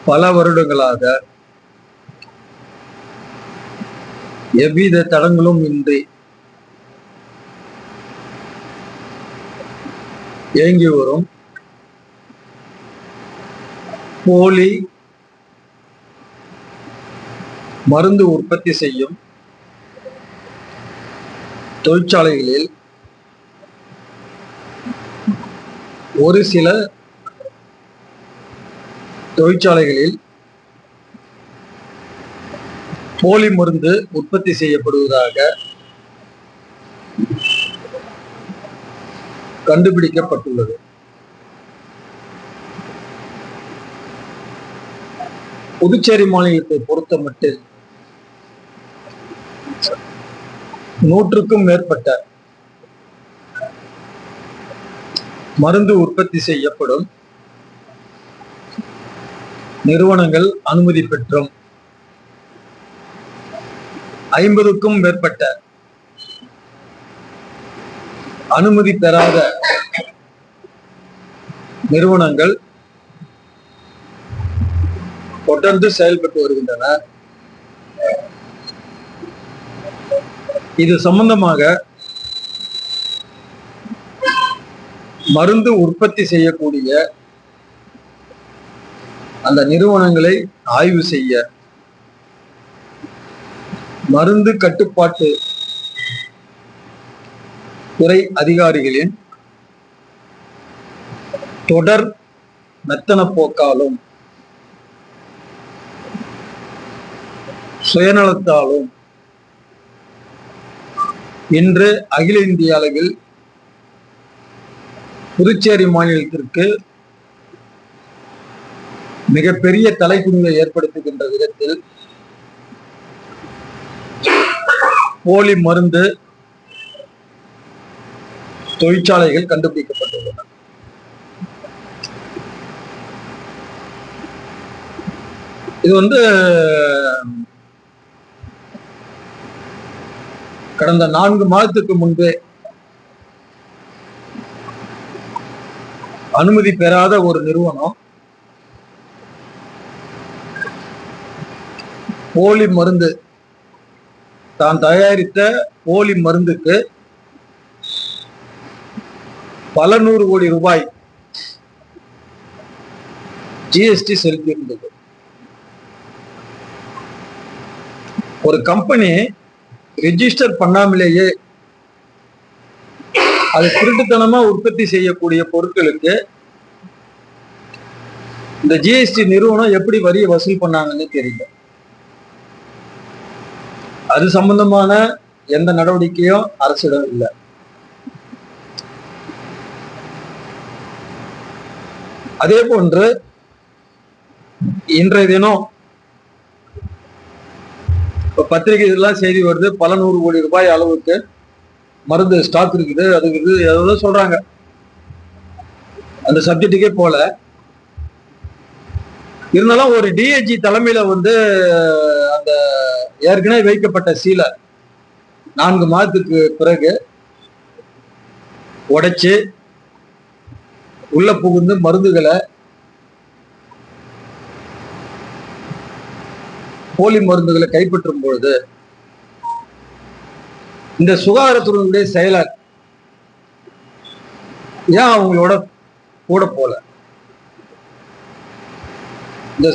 பல வருடங்களாக எவ்வித தடங்களும் இன்றி இயங்கி வரும் போலி மருந்து உற்பத்தி செய்யும் தொழிற்சாலைகளில் ஒரு சில தொழிற்சாலைகளில் போலி மருந்து உற்பத்தி செய்யப்படுவதாக கண்டுபிடிக்கப்பட்டுள்ளது. புதுச்சேரி மாநிலத்தை பொறுத்தமட்டில் 100க்கும் மேற்பட்ட மருந்து உற்பத்தி செய்யப்படும் நிறுவனங்கள் அனுமதி பெற்றும் 50க்கும் மேற்பட்ட அனுமதி பெறாத நிறுவனங்கள் தொடர்ந்து செயல்பட்டு வருகின்றன. இது சம்பந்தமாக மருந்து உற்பத்தி செய்யக்கூடிய அந்த நிறுவனங்களை ஆய்வு செய்ய மருந்து கட்டுப்பாட்டு துறை அதிகாரிகளின் தொடர் மெத்தன போக்காலும் சுயநலத்தாலும் இன்று அகில இந்திய அளவில் புதுச்சேரி மாநிலத்திற்கு மிகப்பெரிய தலைக்குனிவை ஏற்படுத்துகின்ற விதத்தில் போலி மருந்து தொழிற்சாலைகள் கண்டுபிடிக்கப்பட்டுள்ளன. இது கடந்த 4 மாதத்துக்கு முன்பே அனுமதி பெறாத ஒரு நிறுவனம் போலி மருந்து தான் தயாரித்த போலி மருந்துக்கு பல 100 கோடி ரூபாய் ஜிஎஸ்டி செலுத்தியிருந்தது. ஒரு கம்பெனி ரெஜிஸ்டர் பண்ணாமலேயே அது திருட்டுத்தனமா உற்பத்தி செய்யக்கூடிய பொருட்களுக்கு இந்த ஜிஎஸ்டி நிறுவனம் எப்படி வரியை வசூல் பண்ணாங்கன்னு தெரியல. அது சம்பந்தமான எந்த நடவடிக்கையும் அரசிடம் இல்லை. அதே போன்று இன்றைய தினம் பத்திரிகை இதெல்லாம் செய்தி வருது, பல 100 கோடி ரூபாய் அளவுக்கு மருந்து ஸ்டாக் இருக்குது, அதுக்கு ஏதோ சொல்றாங்க. அந்த சப்ஜெக்டுக்கே போல இருந்தாலும் ஒரு டிஐஜி தலைமையில அந்த ஏற்கனவே வைக்கப்பட்ட சீலை 4 மாதத்துக்கு பிறகு உடைச்சு உள்ள புகுந்து மருந்துகளை போலி மருந்துகளை கைப்பற்றும் பொழுது இந்த சுகாதாரத்துறையுடைய செயலர் ஏன் அவங்களோட கூட போல? இந்த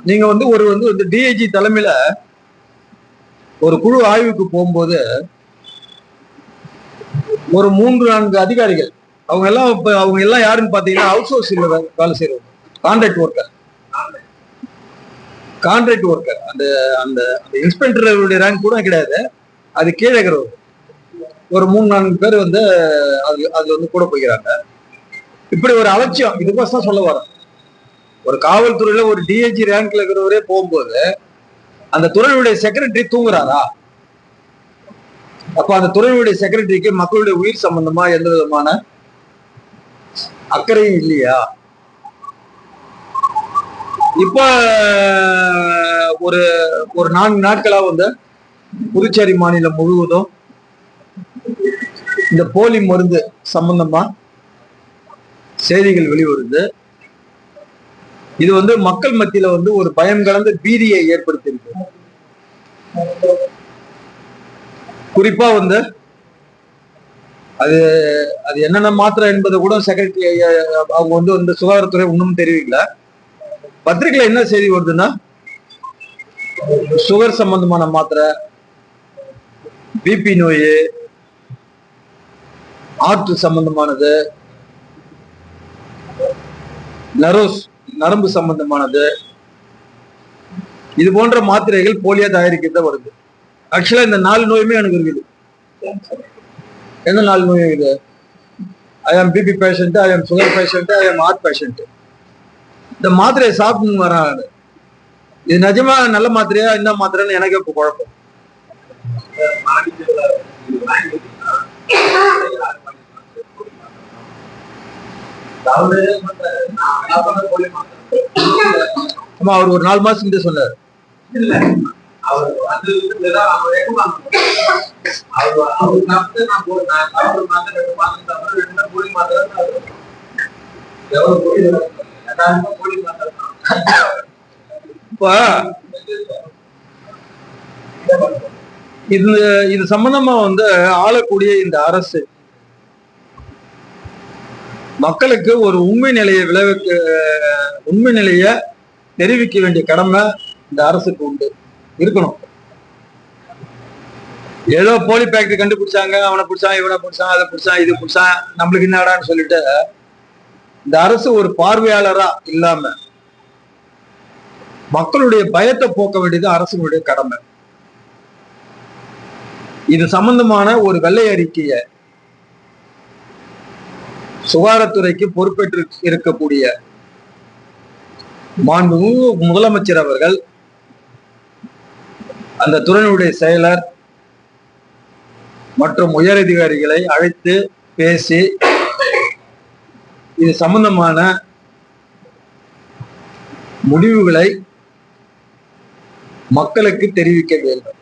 நீங்க ஒரு டிஐஜி தலைமையில ஒரு குழு ஆய்வுக்கு போகும்போது ஒரு 3-4 அதிகாரிகள் அவங்க எல்லாம் யாருன்னு பாத்தீங்கன்னா அவுட் சோர்சிங்ல வேலை செய்யறவங்க, கான்ட்ராக்ட் ஒர்க்கர். அந்த அந்த இன்ஸ்பெக்டருடைய ரேங்க் கூட கிடையாது, அது கீழே இருக்கிறவங்க ஒரு 3-4 பேர் அதுல கூட போய்க்கிறாங்க. இப்படி ஒரு அலட்சியம், இதுக்கோசம் சொல்ல வரேன். ஒரு காவல்துறையில ஒரு டிஐஜி ரேங்க்ல இருக்கிறவரே போகும்போது அந்த துறையுடைய செக்ரட்டரி தூங்குறாரா? அப்ப அந்த துறையுடைய செக்ரட்டரிக்கு மக்களுடைய உயிர் சம்பந்தமா எந்த விதமான அக்கறையும் இல்லையா? இப்ப ஒரு 4 நாட்களா புதுச்சேரி மாநிலம் முழுவதும் இந்த போலி மருந்து சம்பந்தமா செய்திகள் வெளிவருது. இது மக்கள் மத்தியில ஒரு பயம் கலந்த பீதியை ஏற்படுத்தியிருக்கு. குறிப்பா அது அது என்னென்ன மாத்திரை என்பதை கூட செக்ரட்டரி அவங்க இந்த சுகாதாரத்துறை ஒன்றும் தெரிவிக்கல. பத்திரிகையில என்ன செய்தி வருதுன்னா, சுகர் சம்பந்தமான மாத்திரை, பிபி நோய், ஆற்று சம்பந்தமானது, நரம்பு சம்பந்தமானது, இது போன்ற மாத்திரைகள் போலியா தயாரிக்கிறத வருது. ஆக்சுவலா இந்த 4 நோயுமே எனக்கு இருக்குது. என்ன 4 நோய் இருக்குது? ஐ ஆம் பிபி பேஷண்ட், ஐ ஆம் சுகர் பேஷண்ட், ஐ ஆம் ஹார்ட் பேஷண்ட். இந்த மாத்திரையை சாப்பிட்டு வராங்க. இது நிஜமா நல்ல மாத்திரையா என்ன மாத்திரைன்னு எனக்கு இப்ப குழப்பம். ஆமா, அவர் ஒரு 4 மாசம் கிட்ட சொன்னார். இது சம்பந்தமா ஆளக்கூடிய இந்த அரசு மக்களுக்கு ஒரு உண்மை நிலையை தெரிவிக்க வேண்டிய கடமை இந்த அரசுக்கு இருக்கணும். ஏதோ போலி ஃபேக்டரி கண்டுபிடிச்சாங்க, அவனை பிடிச்சான், இவனை பிடிச்சான், அதை பிடிச்சான், இது பிடிச்சான், நம்மளுக்கு என்னடான்னு சொல்லிட்டு இந்த அரசு ஒரு பார்வையாளரா இல்லாம மக்களுடைய பயத்தை போக்க வேண்டியது அரசுடைய கடமை. இது சம்பந்தமான ஒரு வெள்ளை அறிக்கையை சுகாதாரத்துறைக்கு பொறுப்பேற்று இருக்கக்கூடிய மாண்புமிகு முதலமைச்சர் அவர்கள் அந்த துறையினுடைய செயலர் மற்றும் உயரதிகாரிகளை அழைத்து பேசி இது சம்பந்தமான முடிவுகளை மக்களுக்கு தெரிவிக்க வேண்டும்.